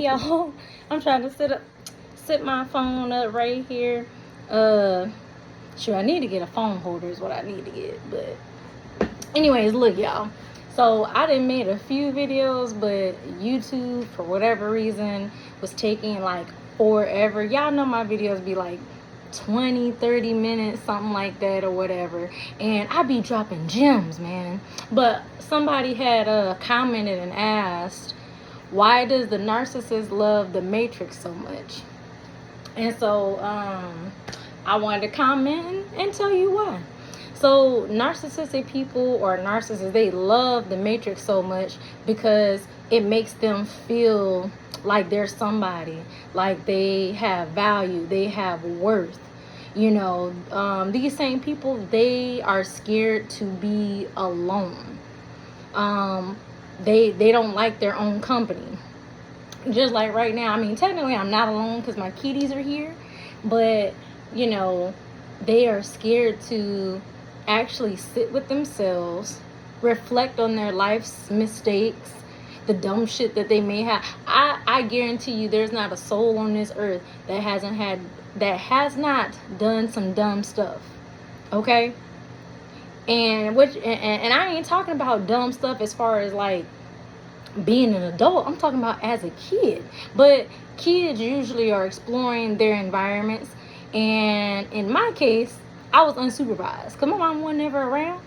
Hey y'all, I'm trying to sit my phone up right here. Sure, I need to get a phone holder is what I need to get. But anyways, look y'all. So I done made a few videos, but YouTube for whatever reason was taking like forever. Y'all know my videos be like 20-30 minutes, something like that or whatever, and I be dropping gems, man. But somebody had commented and asked, why does the narcissist love the Matrix so much? And so I wanted to comment and tell you why. So narcissistic people or narcissists, they love the Matrix so much because it makes them feel like they're somebody, like they have value, they have worth. You know, these same people, they are scared to be alone. They don't like their own company. Just like right now, I mean, technically I'm not alone because my kitties are here, but you know, they are scared to actually sit with themselves, reflect on their life's mistakes, the dumb shit that they may have. I guarantee you there's not a soul on this earth that has not done some dumb stuff. Okay? And I ain't talking about dumb stuff as far as like being an adult. I'm talking about as a kid. But kids usually are exploring their environments, and in my case, I was unsupervised because my mom wasn't ever around.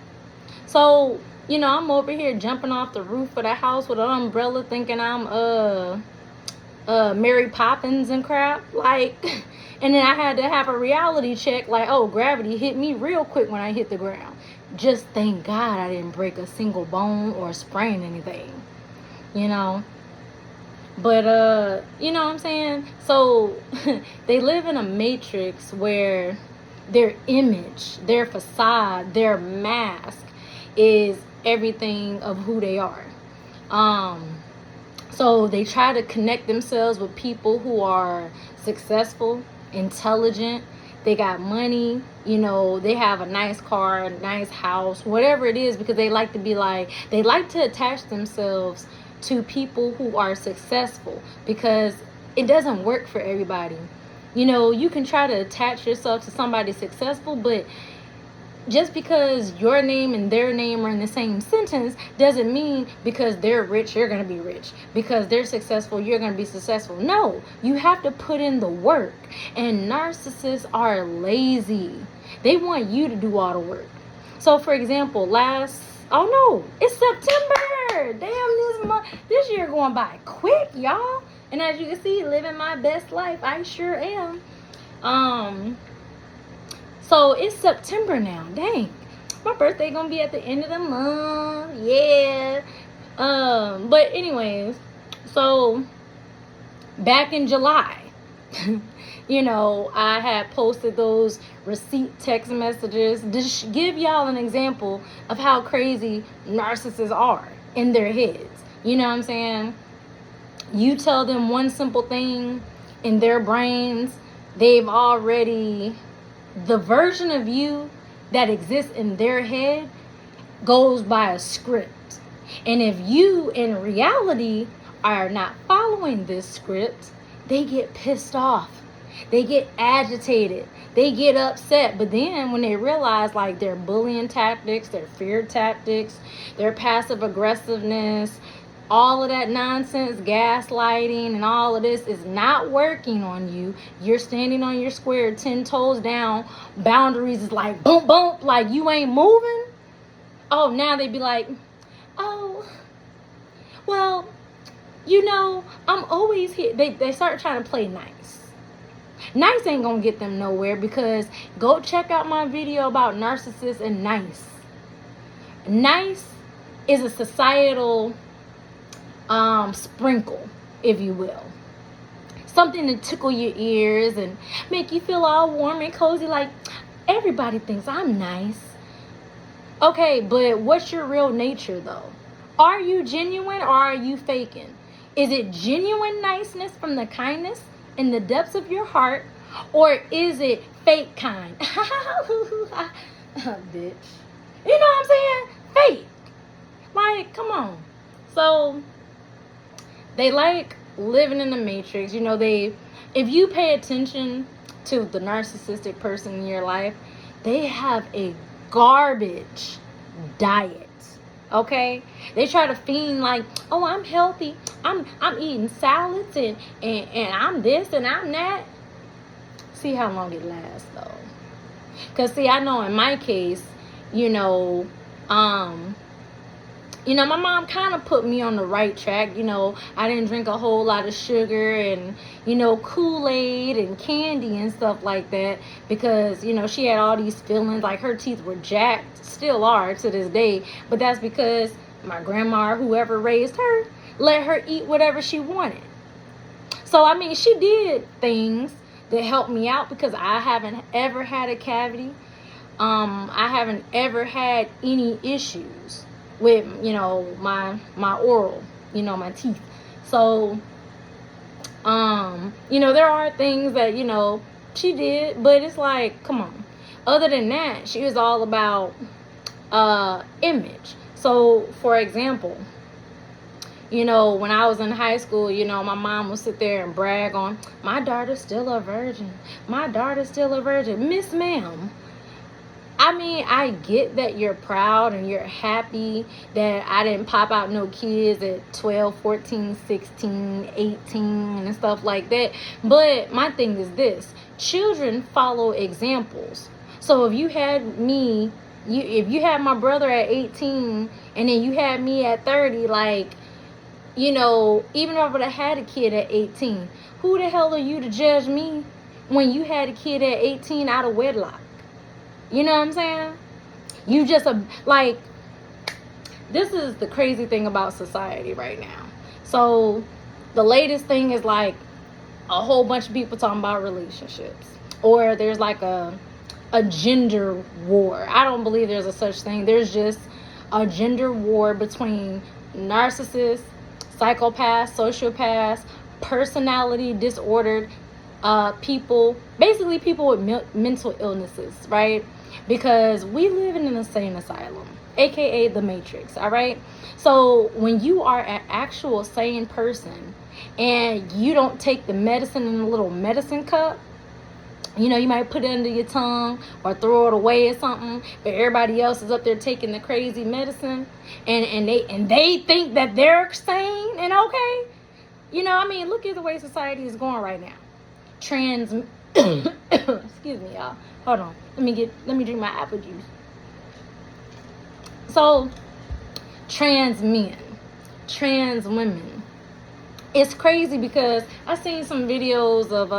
So, you know, I'm over here jumping off the roof of the house with an umbrella thinking I'm Mary Poppins and crap. Like, and then I had to have a reality check like, oh, gravity hit me real quick when I hit the ground. Just thank God I didn't break a single bone or sprain anything. You know? But you know what I'm saying? So they live in a matrix where their image, their facade, their mask is everything of who they are. So they try to connect themselves with people who are successful, intelligent, they got money, you know, they have a nice car, a nice house, whatever it is, because they like to attach themselves to people who are successful, because it doesn't work for everybody. You know, you can try to attach yourself to somebody successful, but just because your name and their name are in the same sentence doesn't mean because they're rich, you're going to be rich. Because they're successful, you're going to be successful. No, you have to put in the work. And narcissists are lazy. They want you to do all the work. So, for example, it's September. Damn, this year going by quick, y'all. And as you can see, living my best life, I sure am. So it's September now. Dang, my birthday gonna be at the end of the month. Yeah. But anyways, so back in July, you know, I had posted those receipt text messages to give y'all an example of how crazy narcissists are in their heads. You know what I'm saying? You tell them one simple thing in their brains, they've already, the version of you that exists in their head goes by a script. And if you in reality are not following this script, they get pissed off. They get agitated. They get upset. But then when they realize like their bullying tactics, their fear tactics, their passive aggressiveness, all of that nonsense, gaslighting, and all of this is not working on you. You're standing on your square, 10 toes down. Boundaries is like boom, boom, like you ain't moving. Oh, now they be like, oh, well, you know, I'm always here. They start trying to play nice. Nice ain't gonna get them nowhere, because go check out my video about narcissists and nice. Nice is a societal sprinkle, if you will. Something to tickle your ears and make you feel all warm and cozy, like everybody thinks I'm nice. Okay, but what's your real nature though? Are you genuine or are you faking? Is it genuine niceness from the kindness in the depths of your heart, or is it fake kind? Bitch. You know what I'm saying? Fake. Like, come on. So they like living in the matrix. You know, if you pay attention to the narcissistic person in your life, they have a garbage diet. Okay, they try to feign like, oh, I'm healthy, I'm eating salads and I'm this and I'm that. See how long it lasts though. Because see, I know in my case, you know, my mom kind of put me on the right track. You know, I didn't drink a whole lot of sugar and, Kool-Aid and candy and stuff like that, because, she had all these feelings. Like, her teeth were jacked, still are to this day, but that's because my grandma or whoever raised her let her eat whatever she wanted. So, I mean, she did things that helped me out, because I haven't ever had a cavity. I haven't ever had any issues with, my oral, my teeth. So, there are things that, she did, but it's like, come on. Other than that, she was all about image. So, for example, when I was in high school, my mom would sit there and brag on, my daughter's still a virgin. My daughter's still a virgin. Miss Ma'am, I mean, I get that you're proud and you're happy that I didn't pop out no kids at 12, 14, 16, 18 and stuff like that. But my thing is this. Children follow examples. So if you had me, if you had my brother at 18 and then you had me at 30, like, even if I would have had a kid at 18, who the hell are you to judge me when you had a kid at 18 out of wedlock? You know what I'm saying? You just, like, this is the crazy thing about society right now. So, the latest thing is, like, a whole bunch of people talking about relationships. Or there's, like, a gender war. I don't believe there's a such thing. There's just a gender war between narcissists, psychopaths, sociopaths, personality disordered people. Basically, people with mental illnesses, right? Because we live in an insane asylum, aka the Matrix, all right? So when you are an actual sane person and you don't take the medicine in a little medicine cup, you might put it under your tongue or throw it away or something, but everybody else is up there taking the crazy medicine, and they think that they're sane and okay. Look at the way society is going right now. Excuse me, y'all. Hold on. Let me drink my apple juice. So, trans men, trans women. It's crazy because I seen some videos of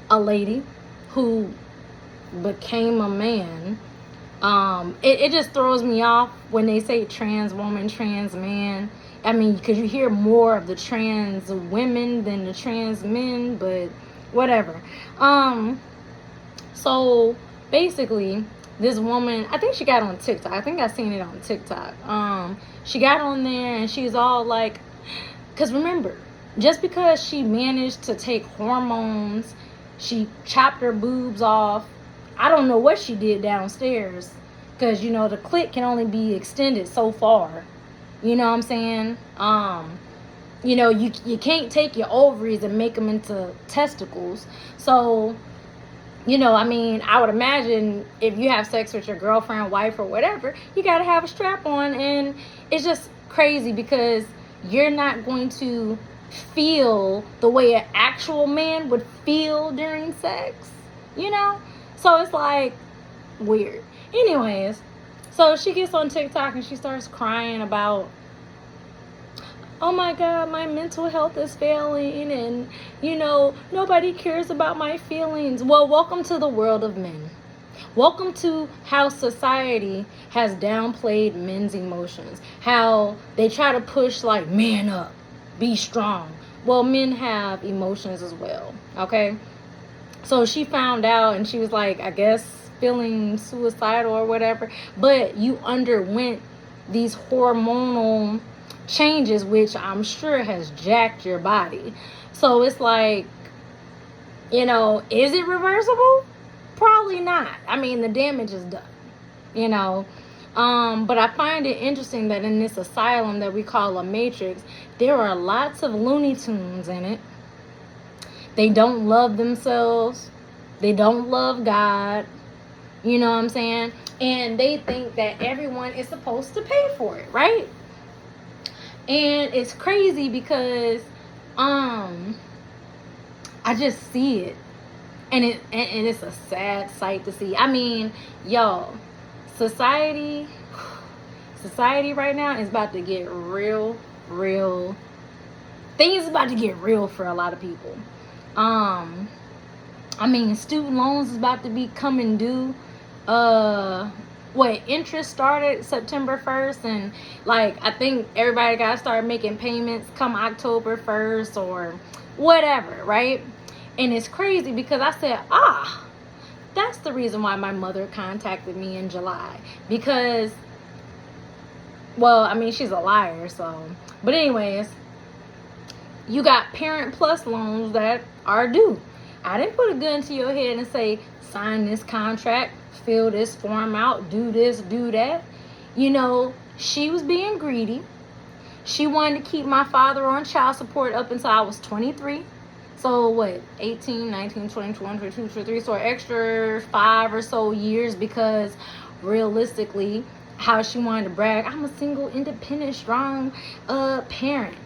a lady who became a man. It just throws me off when they say trans woman, trans man. I mean, because you hear more of the trans women than the trans men, but whatever. So basically, this woman, I think she got on TikTok. I think I seen it on TikTok. She got on there and she's all like, because remember, just because she managed to take hormones, she chopped her boobs off. I don't know what she did downstairs, because the clit can only be extended so far. You know what I'm saying? You can't take your ovaries and make them into testicles. So, I would imagine if you have sex with your girlfriend, wife, or whatever, you got to have a strap on. And it's just crazy because you're not going to feel the way an actual man would feel during sex, So it's like weird. Anyways, so she gets on TikTok and she starts crying about, oh my God, my mental health is failing and, nobody cares about my feelings. Well, welcome to the world of men. Welcome to how society has downplayed men's emotions. How they try to push like, man up, be strong. Well, men have emotions as well, okay? So she found out and she was like, I guess, feeling suicidal or whatever, but you underwent these hormonal changes, which I'm sure has jacked your body. So it's like, is it reversible? Probably not. I mean, the damage is done, But I find it interesting that in this asylum that we call a matrix, there are lots of Looney Tunes in it. They don't love themselves. They don't love God. You know what I'm saying? And they think that everyone is supposed to pay for it, right? And it's crazy because I just see it. And it's a sad sight to see. I mean, y'all, society right now is about to get real. Things about to get real for a lot of people. I mean, student loans is about to be coming due. Interest started September 1st, and like I think everybody gotta start making payments come October 1st or whatever, right? And it's crazy because I said, that's the reason why my mother contacted me in July. Because, well, I mean, she's a liar, so. But anyways, you got Parent Plus loans that are due. I didn't put a gun to your head and say, sign this contract, fill this form out, do this, do that. You know, she was being greedy. She wanted to keep my father on child support up until I was 23. So what, 18, 19, 20, 21, 22, 23, so an extra 5 or so years, because realistically, how she wanted to brag, I'm a single, independent, strong parent.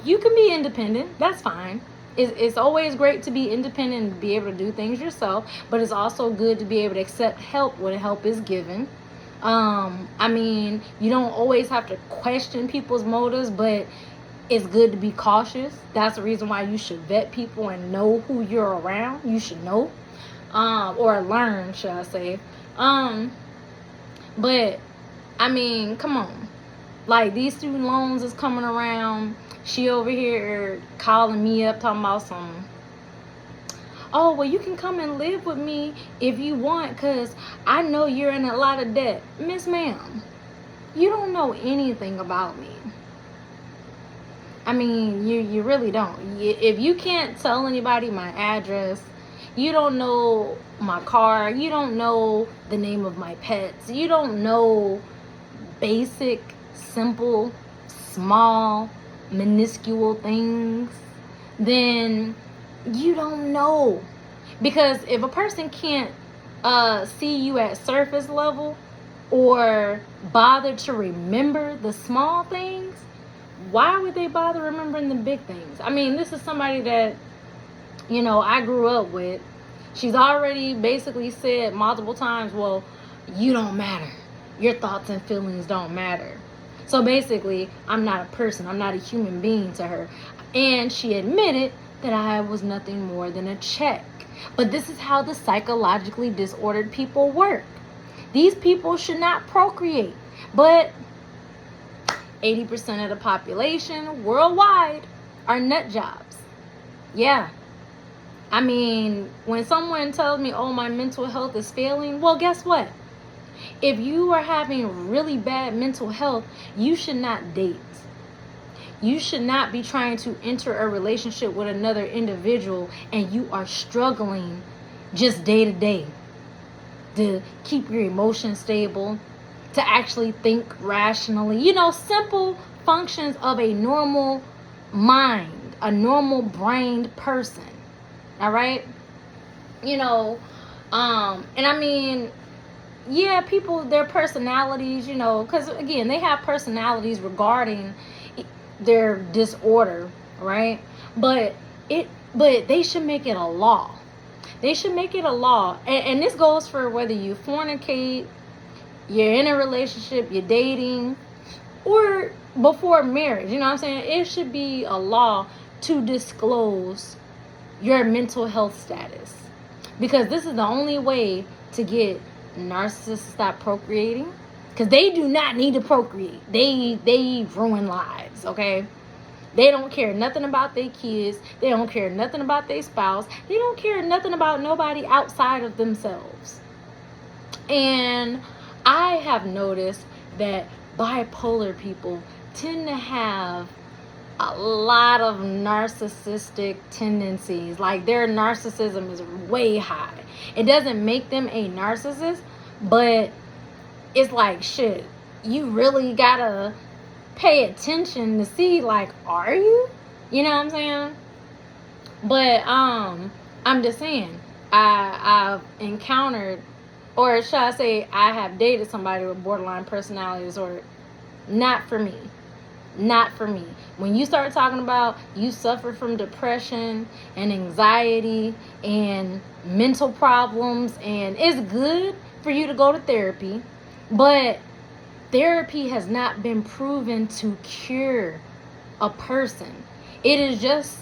You can be independent, that's fine. It's always great to be independent and be able to do things yourself, but it's also good to be able to accept help when help is given. I mean, you don't always have to question people's motives, but it's good to be cautious. That's the reason why you should vet people and know who you're around. You should know, or learn, should I say. But, I mean, come on. Like, these student loans is coming around. She over here calling me up talking about some, oh, well, you can come and live with me if you want, because I know you're in a lot of debt. Miss Ma'am, you don't know anything about me. I mean, you really don't. If you can't tell anybody my address, you don't know my car, you don't know the name of my pets, you don't know basic, simple, small, minuscule things, then you don't know. Because if a person can't see you at surface level or bother to remember the small things, why would they bother remembering the big things? I mean, this is somebody that, you know, I grew up with. She's already basically said multiple times, well, you don't matter. Your thoughts and feelings don't matter. So basically, I'm not a person. I'm not a human being to her. And she admitted that I was nothing more than a check. But this is how the psychologically disordered people work. These people should not procreate. But 80% of the population worldwide are nut jobs. Yeah. I mean, when someone tells me, oh, my mental health is failing, well, guess what? If you are having really bad mental health, you should not date. You should not be trying to enter a relationship with another individual and you are struggling just day to day to keep your emotions stable, to actually think rationally. You know, simple functions of a normal mind, a normal brained person. All right? You know, and I mean, yeah, people, their personalities, you know, because again, they have personalities regarding their disorder, right? But they should make it a law. They should make it a law. And this goes for whether you fornicate, you're in a relationship, you're dating, or before marriage. You know what I'm saying? It should be a law to disclose your mental health status. Because this is the only way to get narcissists to stop procreating. Because they do not need to procreate. They ruin lives, okay? They don't care nothing about their kids. They don't care nothing about their spouse. They don't care nothing about nobody outside of themselves. And I have noticed that bipolar people tend to have a lot of narcissistic tendencies. Like, their narcissism is way high. It doesn't make them a narcissist, but it's like, shit, you really gotta pay attention to see, like, are you? You know what I'm saying? But I'm just saying, I've encountered, or should I say, I have dated somebody with borderline personality disorder. Not for me. Not for me. When you start talking about you suffer from depression and anxiety and mental problems, and it's good for you to go to therapy, but therapy has not been proven to cure a person. It is just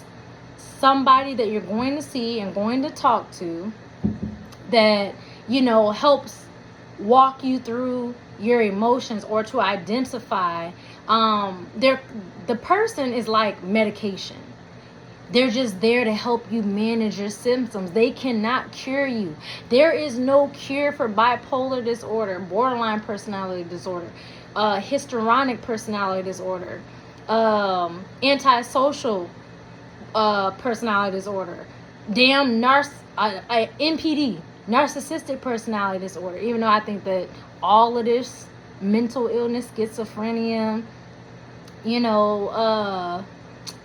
somebody that you're going to see and going to talk to that, helps walk you through your emotions, or to identify. The person is like medication. They're just there to help you manage your symptoms. They cannot cure you. There is no cure for bipolar disorder, borderline personality disorder, histrionic personality disorder, antisocial personality disorder, NPD, narcissistic personality disorder. Even though I think that all of this, mental illness, schizophrenia,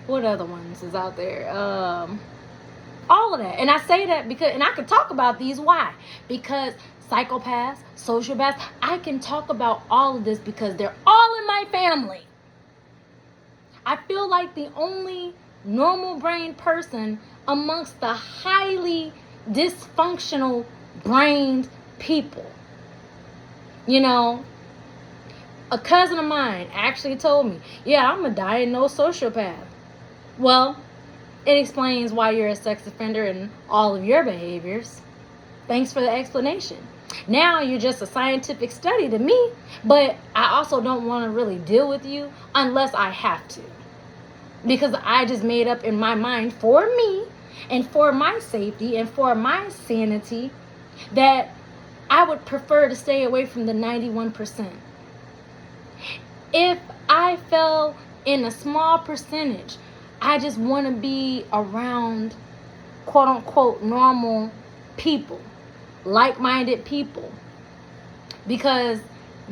what other ones is out there? All of that. And I say that because, and I can talk about these. Why? Because psychopaths, sociopaths, I can talk about all of this because they're all in my family. I feel like the only normal brain person amongst the highly dysfunctional brained people. A cousin of mine actually told me, yeah, I'm a diagnosed sociopath. Well, it explains why you're a sex offender and all of your behaviors. Thanks for the explanation. Now you're just a scientific study to me, but I also don't want to really deal with you unless I have to. Because I just made up in my mind, for me and for my safety and for my sanity, that I would prefer to stay away from the 91%. If I fell in a small percentage, I just want to be around quote unquote normal people, like-minded people. Because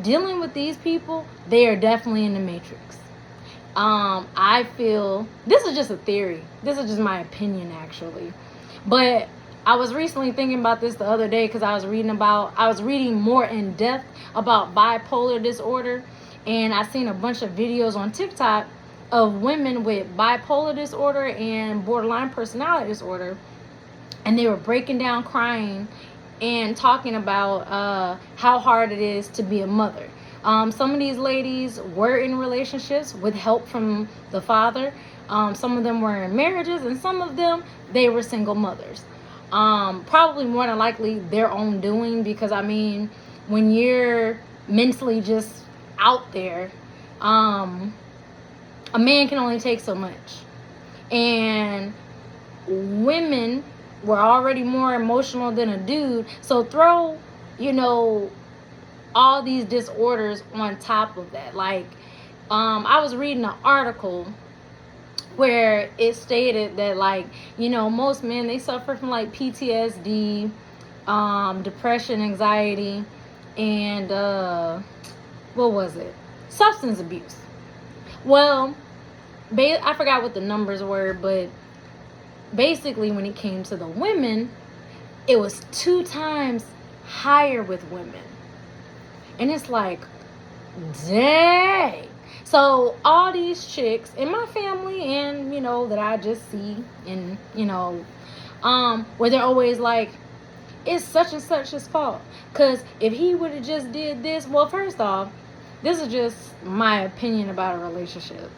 dealing with these people, they are definitely in the matrix. I feel, this is just a theory. This is just my opinion, actually. But I was recently thinking about this the other day because I was reading more in depth about bipolar disorder. And I seen a bunch of videos on TikTok of women with bipolar disorder and borderline personality disorder. And they were breaking down, crying, and talking about how hard it is to be a mother. Some of these ladies were in relationships with help from the father. Some of them were in marriages, and some of them, they were single mothers. Probably more than likely their own doing, because when you're mentally just out there, a man can only take so much. And women were already more emotional than a dude, so throw, all these disorders on top of that. Like, I was reading an article where it stated that, like, most men, they suffer from like PTSD, depression, anxiety, and what was it? Substance abuse. Well, I forgot what the numbers were, but basically when it came to the women, it was 2 times higher with women. And it's like, dang. So all these chicks in my family, and that I just see, and where they're always like, it's such and such's fault, because if he would have just did this. Well, first off, this is just my opinion about a relationship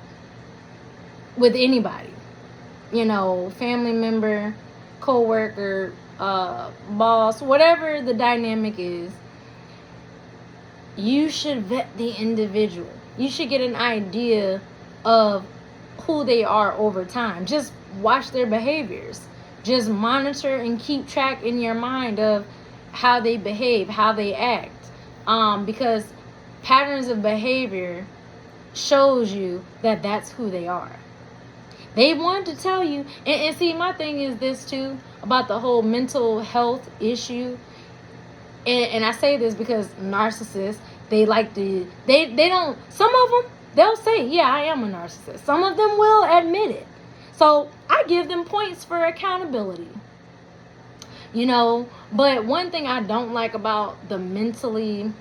with anybody, family member, co-worker, boss, whatever the dynamic is. You should vet the individual. You should get an idea of who they are over time. Just watch their behaviors. Just monitor and keep track in your mind of how they behave, how they act. Because patterns of behavior shows you that that's who they are. They want to tell you, and see, my thing is this too, about the whole mental health issue. And I say this because narcissists, They like to, they don't, some of them, they'll say, yeah, I am a narcissist. Some of them will admit it. So I give them points for accountability. You know, but one thing I don't like about the mentally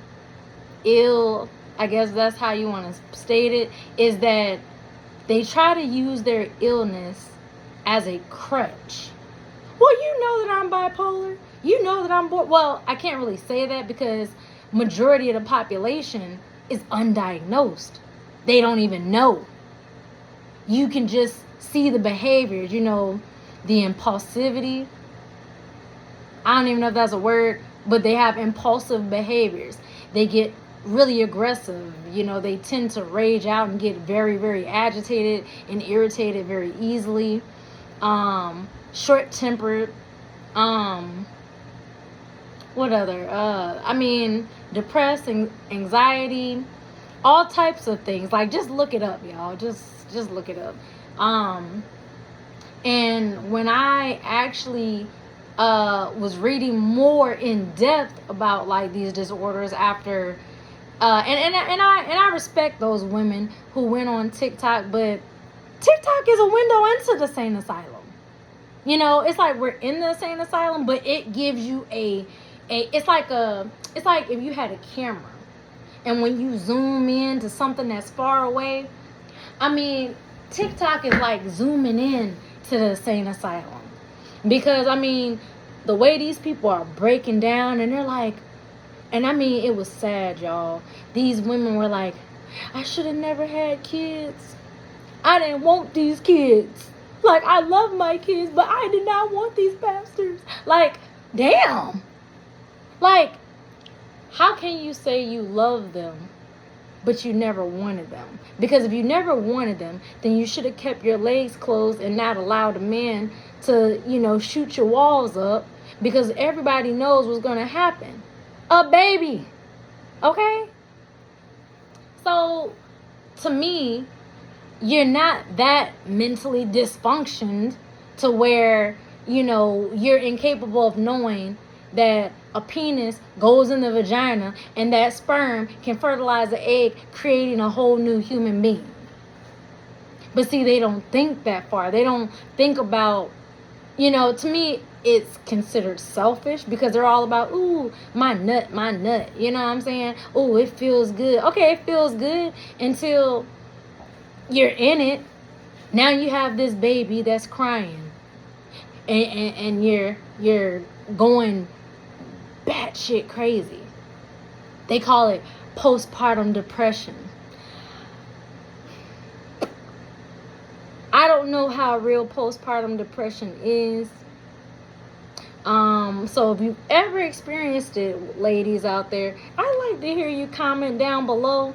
ill, I guess that's how you want to state it, is that they try to use their illness as a crutch. Well, you know that I'm bipolar. You know that I'm well, I can't really say that because majority of the population is undiagnosed. They don't even know. You can just see the behaviors, you know, the impulsivity. I don't even know if that's a word, but they have impulsive behaviors. They get really aggressive. You know, they tend to rage out and get very, very agitated and irritated very easily. Short-tempered. What other? Depressed, anxiety, all types of things. Like, just look it up, y'all. Just look it up. And when I actually was reading more in depth about like these disorders after and I respect those women who went on TikTok, but TikTok is a window into the sane asylum. You know, it's like we're in the sane asylum, but it gives you it's like if you had a camera and when you zoom in to something that's far away, I mean, TikTok is like zooming in to the sane asylum. Because, I mean, the way these people are breaking down, and they're like, and I mean, it was sad, y'all. These women were like, I should have never had kids. I didn't want these kids. Like, I love my kids, but I did not want these bastards. Like, damn. Like, how can you say you love them, but you never wanted them? Because if you never wanted them, then you should have kept your legs closed and not allowed a man to, you know, shoot your walls up, because everybody knows what's going to happen. A baby. Okay? So, to me, you're not that mentally dysfunctioned to where, you know, you're incapable of knowing that a penis goes in the vagina and that sperm can fertilize the egg, creating a whole new human being. But see, they don't think that far. They don't think about, you know, to me, it's considered selfish because they're all about, ooh, my nut. You know what I'm saying? Ooh, it feels good. Okay, it feels good until you're in it. Now you have this baby that's crying. And you're going batshit crazy. They call it postpartum depression. I don't know how real postpartum depression is. So if you've ever experienced it, ladies out there, I'd like to hear you comment down below.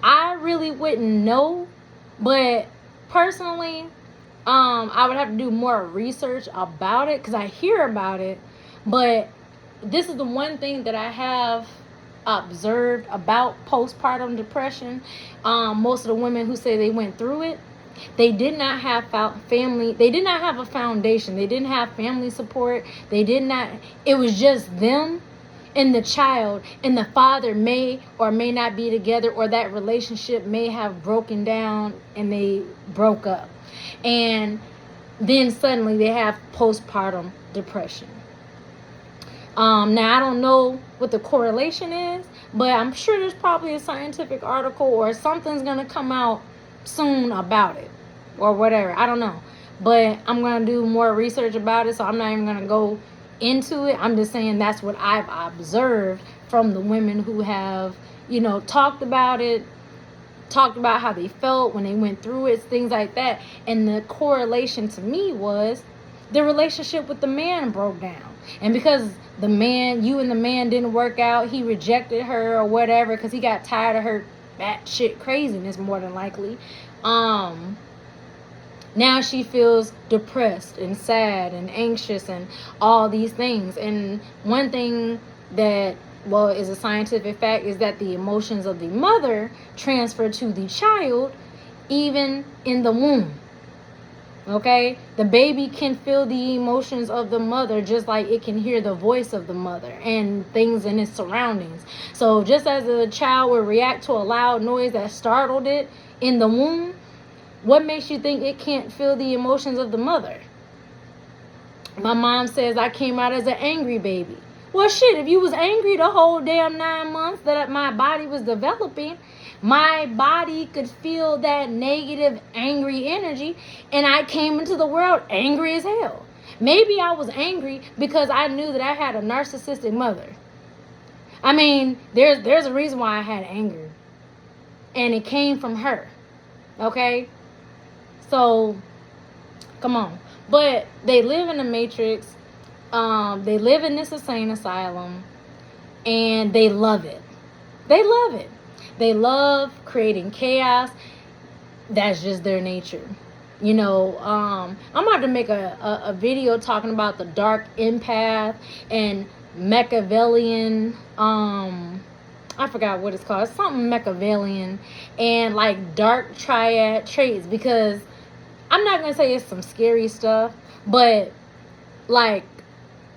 I really wouldn't know, but personally, I would have to do more research about it because I hear about it. But this is the one thing that I have observed about postpartum depression. Most of the women who say they went through it, they did not have family. They did not have a foundation. They didn't have family support. It was just them and the child, and the father may or may not be together, or that relationship may have broken down and they broke up. And then suddenly they have postpartum depression. Now, I don't know what the correlation is, but I'm sure there's probably a scientific article or something's going to come out soon about it or whatever. I don't know. But I'm going to do more research about it, so I'm not even going to go into it. I'm just saying that's what I've observed from the women who have, you know, talked about it, talked about how they felt when they went through it, things like that. And the correlation to me was the relationship with the man broke down. And because you and the man didn't work out, he rejected her or whatever because he got tired of her batshit craziness, more than likely. Now she feels depressed and sad and anxious and all these things. And one thing that, well, is a scientific fact is that the emotions of the mother transfer to the child even in the womb. Okay, the baby can feel the emotions of the mother just like it can hear the voice of the mother and things in its surroundings. So just as a child would react to a loud noise that startled it in the womb, what makes you think it can't feel the emotions of the mother? My mom says I came out as an angry baby. Well, shit, if you was angry the whole damn 9 months that my body was developing, my body could feel that negative, angry energy, and I came into the world angry as hell. Maybe I was angry because I knew that I had a narcissistic mother. I mean, there's a reason why I had anger, and it came from her. Okay? So, come on. But they live in a matrix. They live in this insane asylum, and they love it. They love it. They love creating chaos. That's just their nature. You know, I'm about to make a video talking about the dark empath and Machiavellian, I forgot what it's called. It's something Machiavellian and like dark triad traits, because I'm not going to say it's some scary stuff, but like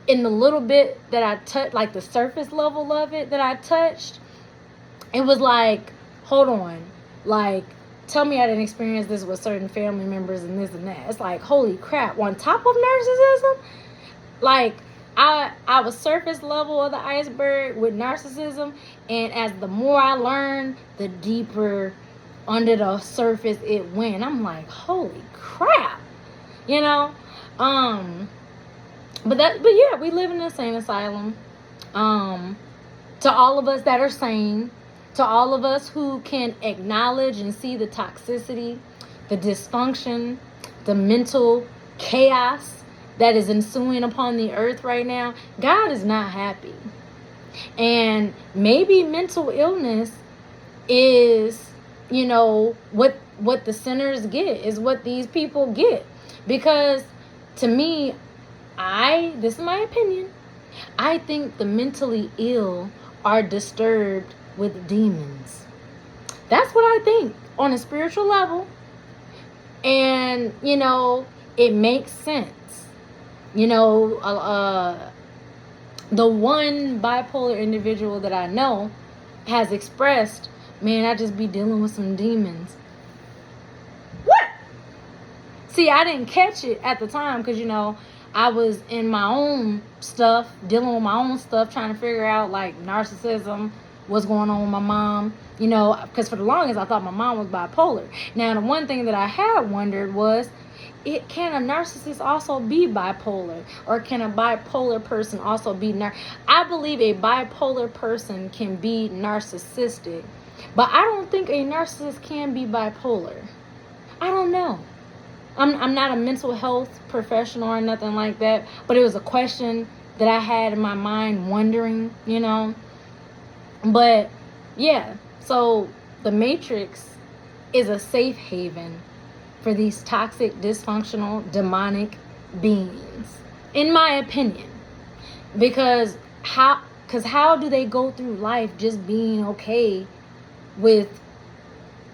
in the little bit that I touched, like the surface level of it that I touched, it was like, hold on, like, tell me I didn't experience this with certain family members and this and that. It's like, holy crap, on top of narcissism, like, I was surface level of the iceberg with narcissism, and as the more I learned, the deeper under the surface it went. I'm like, holy crap, you know? But yeah, we live in an insane asylum. To all of us that are sane, to all of us who can acknowledge and see the toxicity, the dysfunction, the mental chaos that is ensuing upon the earth right now, God is not happy. And maybe mental illness is, you know, what the sinners get, is what these people get. Because to me, this is my opinion, I think the mentally ill are disturbed with demons. That's what I think on a spiritual level. And, you know, it makes sense. You know, the one bipolar individual that I know has expressed, man, I just be dealing with some demons. What? See, I didn't catch it at the time because, you know, I was in my own stuff, dealing with my own stuff, trying to figure out, like, narcissism, what's going on with my mom, you know, because for the longest I thought my mom was bipolar. Now, the one thing that I had wondered was, can a narcissist also be bipolar? Or can a bipolar person also be I believe a bipolar person can be narcissistic, but I don't think a narcissist can be bipolar. I don't know. I'm not a mental health professional or nothing like that, but it was a question that I had in my mind wondering, you know. But yeah, so the Matrix is a safe haven for these toxic, dysfunctional, demonic beings, in my opinion. Because how do they go through life just being okay with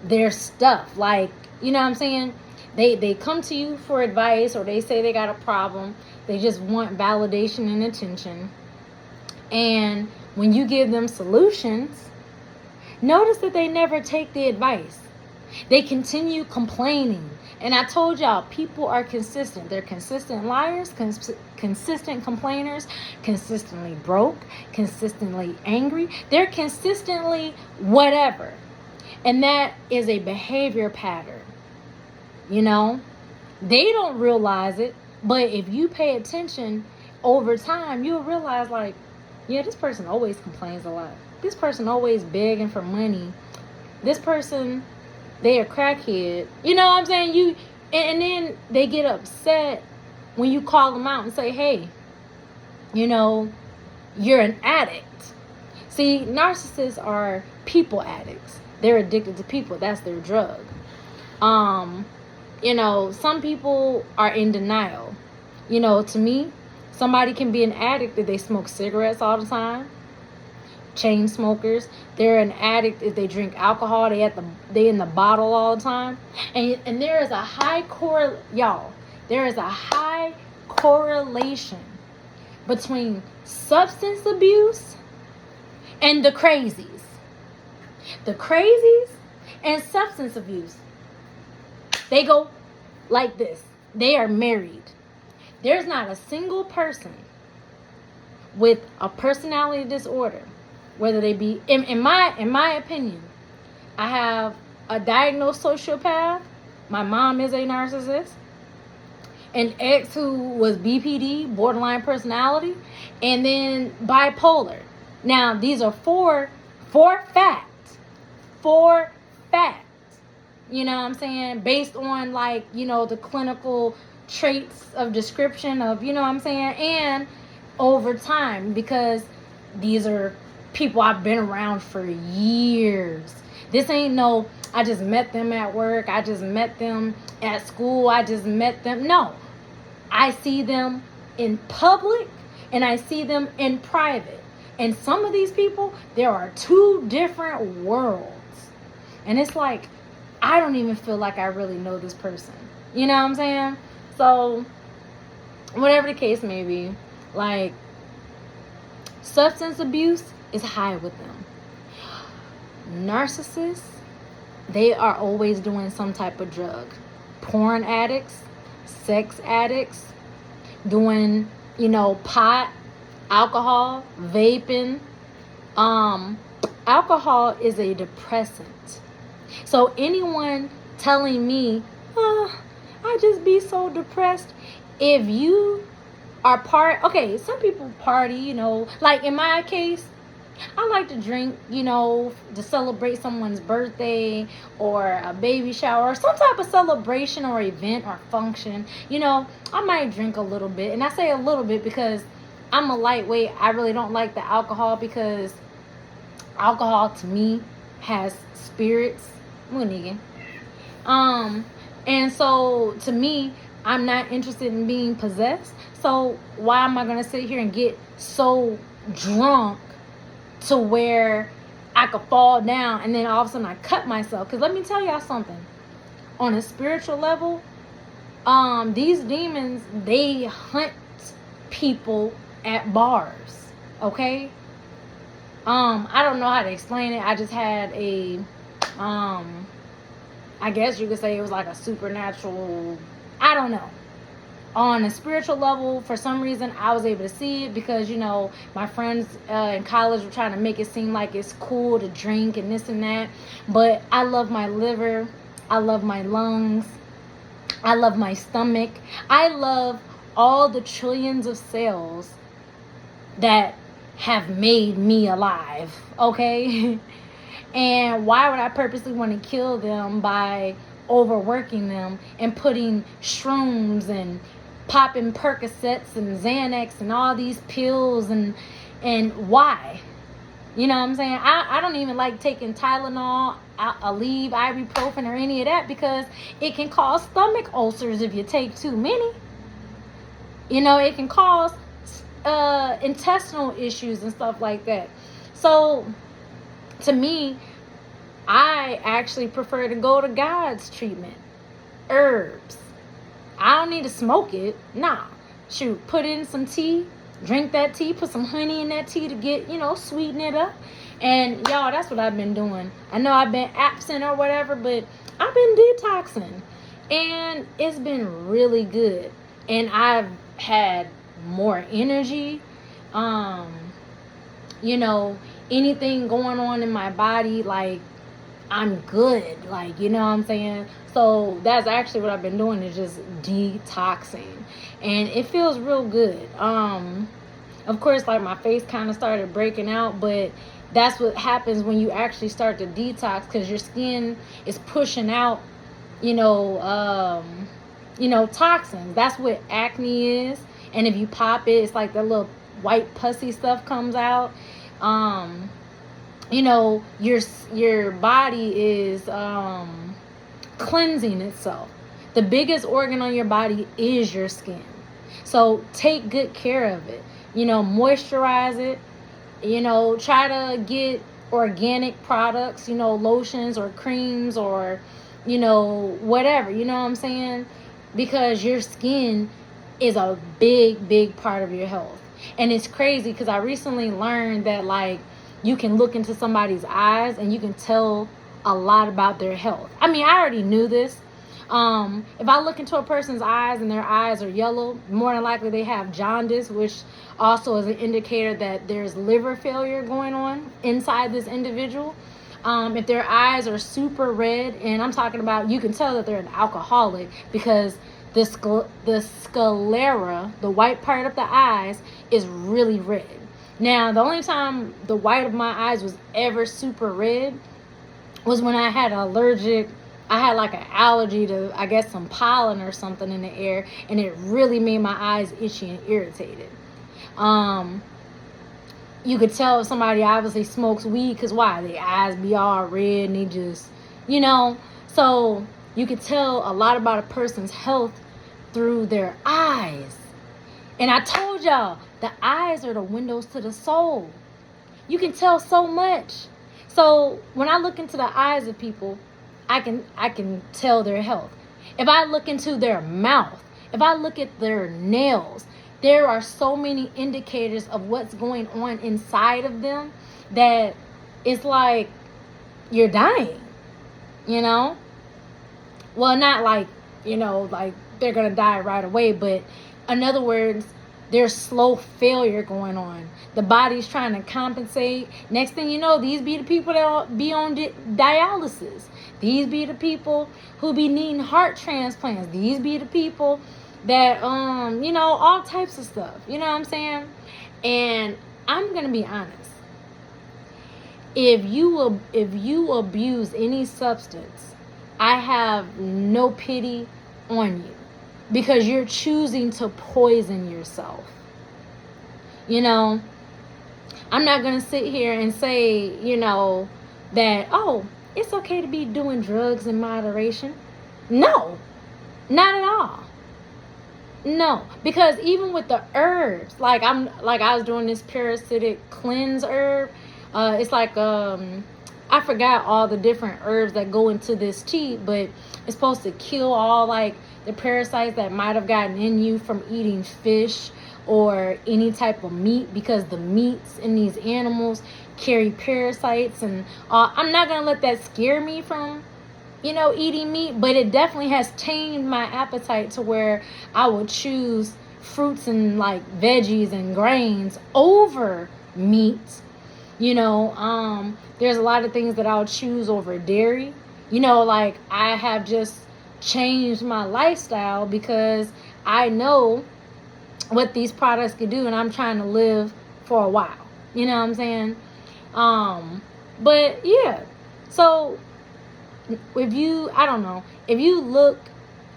their stuff? Like, you know what I'm saying? They come to you for advice, or they say they got a problem. They just want validation and attention. And when you give them solutions, notice that they never take the advice. They continue complaining. And I told y'all, people are consistent. They're consistent liars, consistent complainers, consistently broke, consistently angry. They're consistently whatever. And that is a behavior pattern. You know, they don't realize it, but if you pay attention over time, you'll realize, like, yeah, this person always complains a lot. This person always begging for money. This person, they a crackhead. You know what I'm saying? And then they get upset when you call them out and say, hey, you know, you're an addict. See, narcissists are people addicts. They're addicted to people. That's their drug. You know, some people are in denial. You know, to me, somebody can be an addict if they smoke cigarettes all the time. Chain smokers. They're an addict if they drink alcohol. They in the bottle all the time. And there is a high y'all. there is a high correlation between substance abuse and the crazies. The crazies and substance abuse, they go like this. They are married. There's not a single person with a personality disorder, whether they be, in my opinion, I have a diagnosed sociopath. My mom is a narcissist. An ex who was BPD, borderline personality, and then bipolar. Now, these are four facts. For facts. You know what I'm saying? Based on, like, you know, the clinical traits of description of, you know what I'm saying? And over time, because these are people I've been around for years. This ain't no, I just met them at work. I just met them at school. I just met them. No. I see them in public and I see them in private. And some of these people, there are two different worlds. And it's like, I don't even feel like I really know this person. You know what I'm saying? So, whatever the case may be, like, substance abuse is high with them. Narcissists, they are always doing some type of drug. Porn addicts, sex addicts, doing, you know, pot, alcohol, vaping. Alcohol is a depressant. So anyone telling me, I just be so depressed. If you are okay, some people party, you know, like in my case, I like to drink, you know, to celebrate someone's birthday or a baby shower or some type of celebration or event or function. You know, I might drink a little bit. And I say a little bit because I'm a lightweight. I really don't like the alcohol because alcohol to me has spirits. And so to me, I'm not interested in being possessed. So why am I going to sit here and get so drunk to where I could fall down and then all of a sudden I cut myself? Because let me tell y'all something. On a spiritual level, these demons, they hunt people at bars. Okay? I don't know how to explain it. I just had a, I guess you could say it was like a supernatural, I don't know. On a spiritual level, for some reason, I was able to see it because, you know, my friends in college were trying to make it seem like it's cool to drink and this and that. But I love my liver. I love my lungs. I love my stomach. I love all the trillions of cells that have made me alive. Okay? And why would I purposely want to kill them by overworking them and putting shrooms and popping Percocets and Xanax and all these pills and why? You know what I'm saying? I don't even like taking Tylenol, Aleve, ibuprofen, or any of that because it can cause stomach ulcers if you take too many. You know, it can cause intestinal issues and stuff like that. So to me, I actually prefer to go to God's treatment. Herbs. I don't need to smoke it. Nah. Shoot, put in some tea, drink that tea, put some honey in that tea to get, you know, sweeten it up. And y'all, that's what I've been doing. I know I've been absent or whatever, but I've been detoxing. And it's been really good. And I've had more energy. You know, anything going on in my body, like, I'm good. Like, you know what I'm saying? So that's actually what I've been doing, is just detoxing. And it feels real good. Of course, like, my face kind of started breaking out, but that's what happens when you actually start to detox, because your skin is pushing out, you know, toxins. That's what acne is. And if you pop it, it's like that little white pussy stuff comes out. You know, your body is cleansing itself. The biggest organ on your body is your skin. So take good care of it. You know, moisturize it. You know, try to get organic products, you know, lotions or creams or, you know, whatever. You know what I'm saying? because your skin is a big part of your health. And it's crazy because I recently learned that, like, you can look into somebody's eyes and you can tell a lot about their health. I mean, I already knew this. If I look into a person's eyes and their eyes are yellow, more than likely they have jaundice, which also is an indicator that there's liver failure going on inside this individual. If their eyes are super red, and I'm talking about, you can tell that they're an alcoholic because the sclera, the white part of the eyes, is really red. Now, the only time the white of my eyes was ever super red was when I had like an allergy to, I guess, some pollen or something in the air, and it really made my eyes itchy and irritated. You could tell if somebody obviously smokes weed, because why? Their eyes be all red and they just, so you could tell a lot about a person's health through their eyes. And I told y'all, the eyes are the windows to the soul. You can tell so much. So when I look into the eyes of people, I can tell their health. If I look into their mouth, if I look at their nails, there are so many indicators of what's going on inside of them that it's like you're dying, Well, not like, like they're going to die right away, but in other words, there's slow failure going on. The body's trying to compensate. Next thing you know, these be the people that be on dialysis. These be the people who be needing heart transplants. These be the people that, all types of stuff. You know what I'm saying? And I'm going to be honest. If you abuse any substance, I have no pity on you, because you're choosing to poison yourself. I'm not going to sit here and say, that, oh, it's okay to be doing drugs in moderation. No, not at all. No, because even with the herbs, like I was doing this parasitic cleanse herb. It's like, I forgot all the different herbs that go into this tea, but it's supposed to kill all like the parasites that might have gotten in you from eating fish or any type of meat, because the meats in these animals carry parasites. And I'm not going to let that scare me from, eating meat, but it definitely has tamed my appetite to where I would choose fruits and like veggies and grains over meat. There's a lot of things that I'll choose over dairy. Like I have just changed my lifestyle because I know what these products could do, and I'm trying to live for a while. You know what I'm saying? But yeah, so if you look,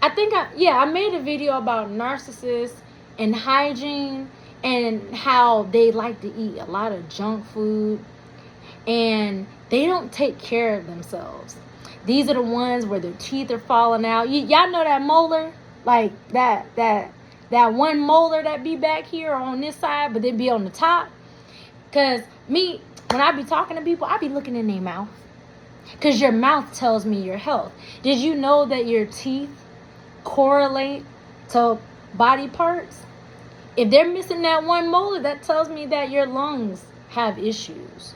I made a video about narcissists and hygiene and how they like to eat a lot of junk food and they don't take care of themselves. These are the ones where their teeth are falling out. Y'all know that molar? Like that one molar that be back here on this side, but they be on the top. Because when I be talking to people, I be looking in their mouth. Because your mouth tells me your health. Did you know that your teeth correlate to body parts? If they're missing that one molar, that tells me that your lungs have issues.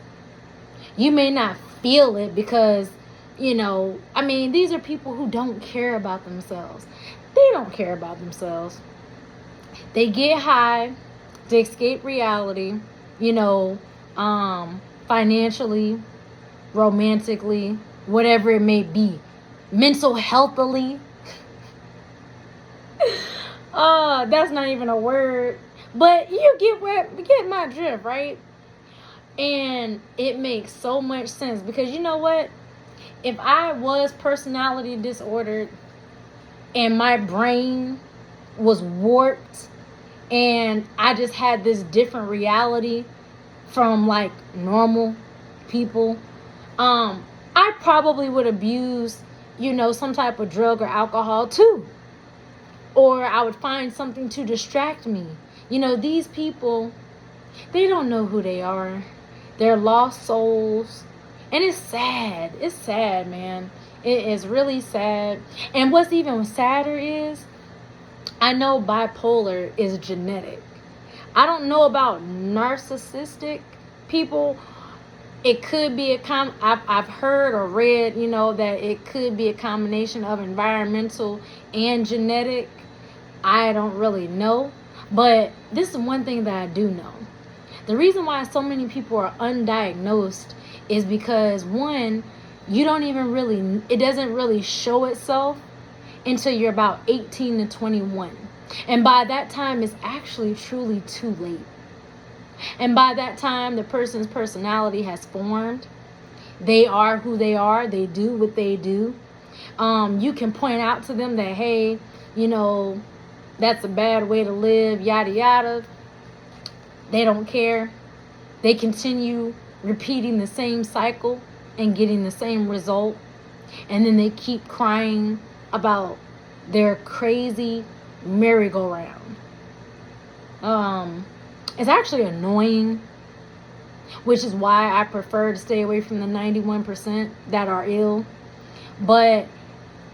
You may not feel it because, these are people who don't care about themselves. They don't care about themselves. They get high to escape reality, financially, romantically, whatever it may be, mental healthily. That's not even a word, but you get my drift, right? And it makes so much sense, because you know what? If I was personality disordered and my brain was warped and I just had this different reality from like normal people, I probably would abuse, some type of drug or alcohol too. Or I would find something to distract me. These people, they don't know who they are. They're lost souls. And it's sad. It's sad, man. It is really sad. And what's even sadder is I know bipolar is genetic. I don't know about narcissistic people. It could be I've heard or read, that it could be a combination of environmental and genetic. I don't really know. But this is one thing that I do know. The reason why so many people are undiagnosed is because, one, it doesn't really show itself until you're about 18 to 21. And by that time, it's actually truly too late. And by that time, the person's personality has formed. They are who they are. They do what they do. You can point out to them that, hey, that's a bad way to live, yada, yada. They don't care. They continue repeating the same cycle and getting the same result. And then they keep crying about their crazy merry-go-round. It's actually annoying, which is why I prefer to stay away from the 91% that are ill. But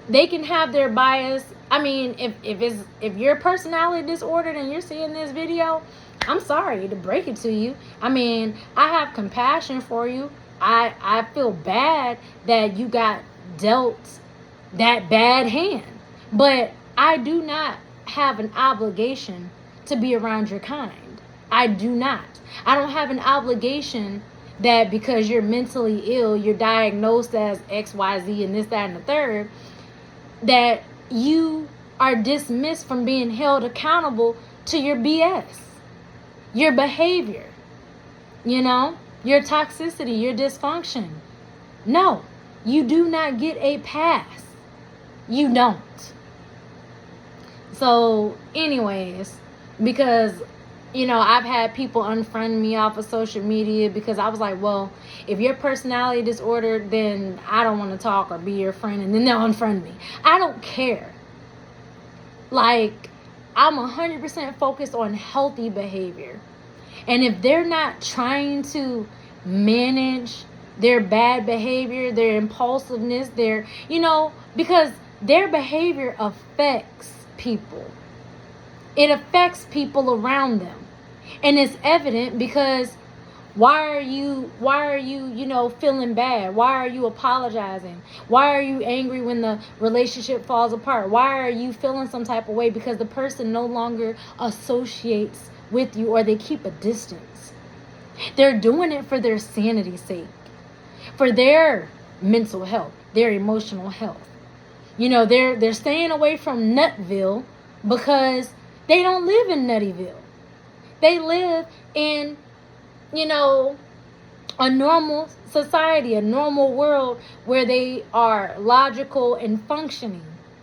they can have their bias. I mean, if you're personality disordered and you're seeing this video, I'm sorry to break it to you. I mean, I have compassion for you. I feel bad that you got dealt that bad hand. But I do not have an obligation to be around your kind. I do not. I don't have an obligation that because you're mentally ill, you're diagnosed as XYZ and this, that, and the third, that you are dismissed from being held accountable to your BS, your behavior, your toxicity, your dysfunction. No, you do not get a pass. You don't. So anyways, because, I've had people unfriend me off of social media because I was like, well, if you're personality disordered, then I don't want to talk or be your friend, and then they'll unfriend me. I don't care. Like, I'm 100% focused on healthy behavior. And if they're not trying to manage their bad behavior, their impulsiveness, because their behavior affects people. It affects people around them. And it's evident because why are you feeling bad? Why are you apologizing? Why are you angry when the relationship falls apart? Why are you feeling some type of way? Because the person no longer associates with you, or they keep a distance. They're doing it for their sanity's sake, for their mental health, their emotional health. They're staying away from Nutville because they don't live in Nuttyville. They live in, a normal society, a normal world where they are logical and functioning.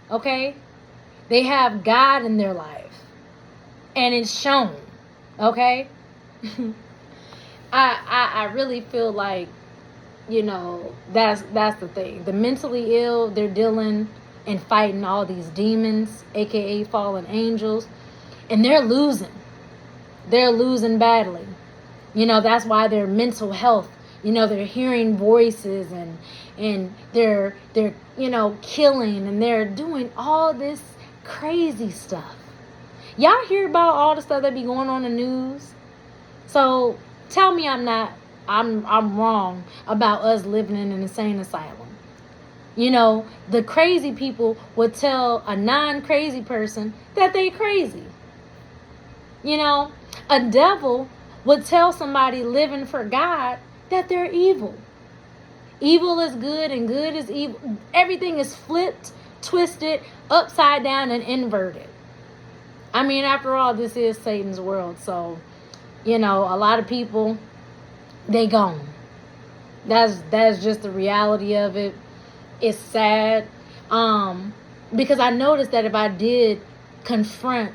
Okay? They have God in their life. And it's shown. Okay? I really feel like, that's the thing. The mentally ill, they're dealing and fighting all these demons, aka fallen angels, and they're losing. They're losing badly. That's why their mental health, they're hearing voices and they're killing, and they're doing all this crazy stuff. Y'all hear about all the stuff that be going on in the news? So tell me I'm wrong about us living in an insane asylum. The crazy people would tell a non-crazy person that they crazy. A devil would tell somebody living for God that they're evil. Evil is good and good is evil. Everything is flipped, twisted, upside down, and inverted. I mean, after all, this is Satan's world. So, a lot of people, they gone. That's just the reality of it. It's sad. Because I noticed that if I did confront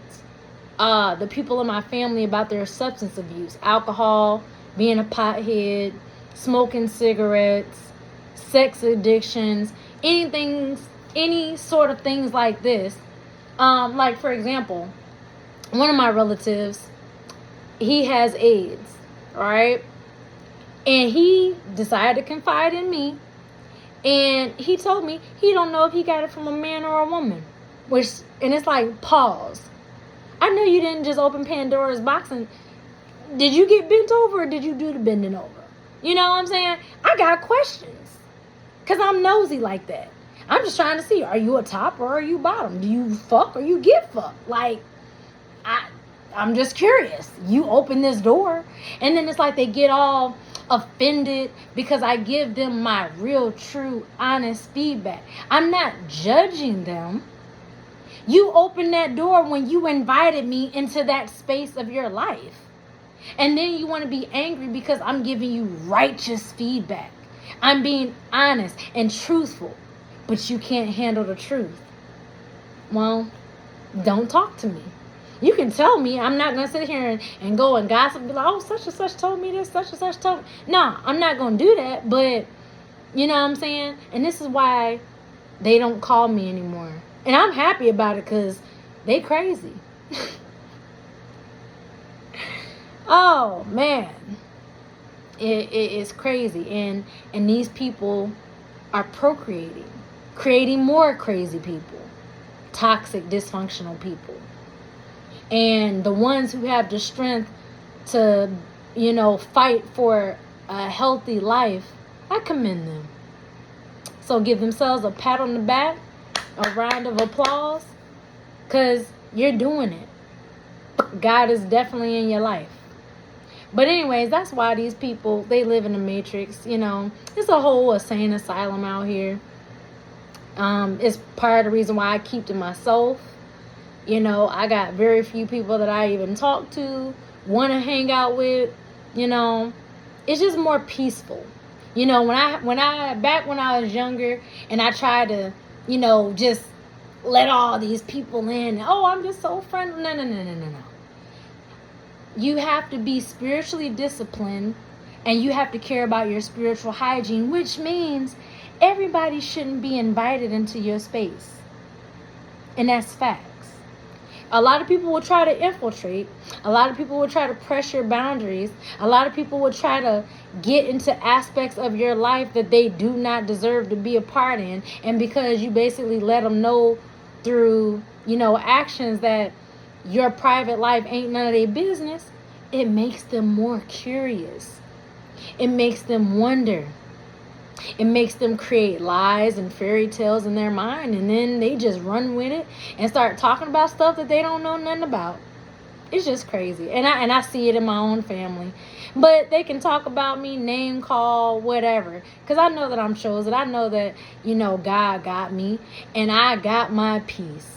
the people in my family about their substance abuse, alcohol, being a pothead, smoking cigarettes, sex addictions, any sort of things like this. Like, for example, one of my relatives, he has AIDS, right? And he decided to confide in me. And he told me he don't know if he got it from a man or a woman. And it's like, pause. I know you didn't just open Pandora's box and did you get bent over or did you do the bending over? You know what I'm saying? I got questions because I'm nosy like that. I'm just trying to see, are you a top or are you bottom? Do you fuck or you get fucked? Like, I'm just curious. You open this door and then it's like they get all offended because I give them my real, true, honest feedback. I'm not judging them. You opened that door when you invited me into that space of your life. And then you want to be angry because I'm giving you righteous feedback. I'm being honest and truthful, but you can't handle the truth. Well, don't talk to me. You can tell me. I'm not going to sit here and go and gossip and be like, oh, such and such told me this, such and such told me. No, I'm not going to do that, but you know what I'm saying? And this is why they don't call me anymore. And I'm happy about it because they crazy. Oh, man. It is crazy. And these people are procreating, creating more crazy people, toxic, dysfunctional people. And the ones who have the strength to, fight for a healthy life, I commend them. So give themselves a pat on the back, a round of applause, because you're doing it. God is definitely in your life. But anyways, that's why these people, they live in the matrix. It's a whole insane asylum out here. It's part of the reason why I keep to myself. I got very few people that I even talk to, want to hang out with. It's just more peaceful. When I was younger and I tried to, just let all these people in. Oh, I'm just so friendly. No. You have to be spiritually disciplined and you have to care about your spiritual hygiene, which means everybody shouldn't be invited into your space. And that's facts. A lot of people will try to infiltrate. A lot of people will try to press your boundaries. A lot of people will try to get into aspects of your life that they do not deserve to be a part in. And because you basically let them know through, actions that your private life ain't none of their business, it makes them more curious. It makes them wonder. It makes them create lies and fairy tales in their mind, and then they just run with it and start talking about stuff that they don't know nothing about. It's just crazy. And I see it in my own family. But they can talk about me, name call, whatever. Because I know that I'm chosen. I know that, God got me. And I got my peace.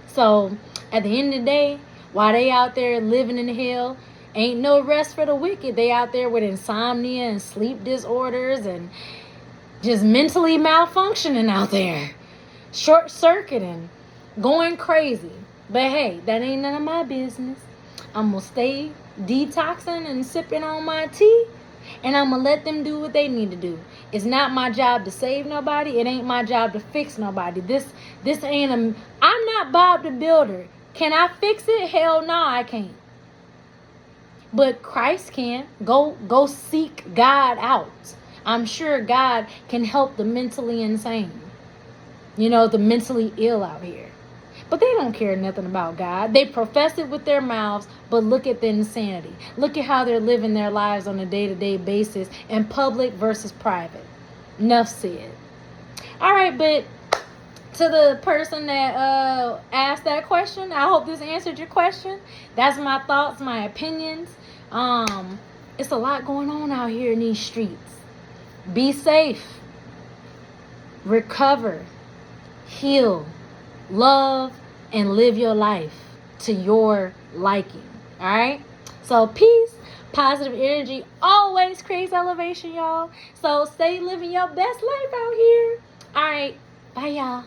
So, at the end of the day, while they out there living in hell, ain't no rest for the wicked. They out there with insomnia and sleep disorders and just mentally malfunctioning out there. Short-circuiting. Going crazy. But hey, that ain't none of my business. I'm going to stay detoxing and sipping on my tea. And I'm going to let them do what they need to do. It's not my job to save nobody. It ain't my job to fix nobody. This ain't I'm not Bob the Builder. Can I fix it? Hell no, I can't. But Christ can. Go seek God out. I'm sure God can help the mentally insane. The mentally ill out here. But they don't care nothing about God. They profess it with their mouths, but look at the insanity. Look at how they're living their lives on a day-to-day basis in public versus private. Enough said. All right, but to the person that asked that question, I hope this answered your question. That's my thoughts, my opinions. It's a lot going on out here in these streets. Be safe. Recover. Heal. Love and live your life to your liking. All right? So peace, positive energy always creates elevation, y'all. So stay living your best life out here. All right. Bye, y'all.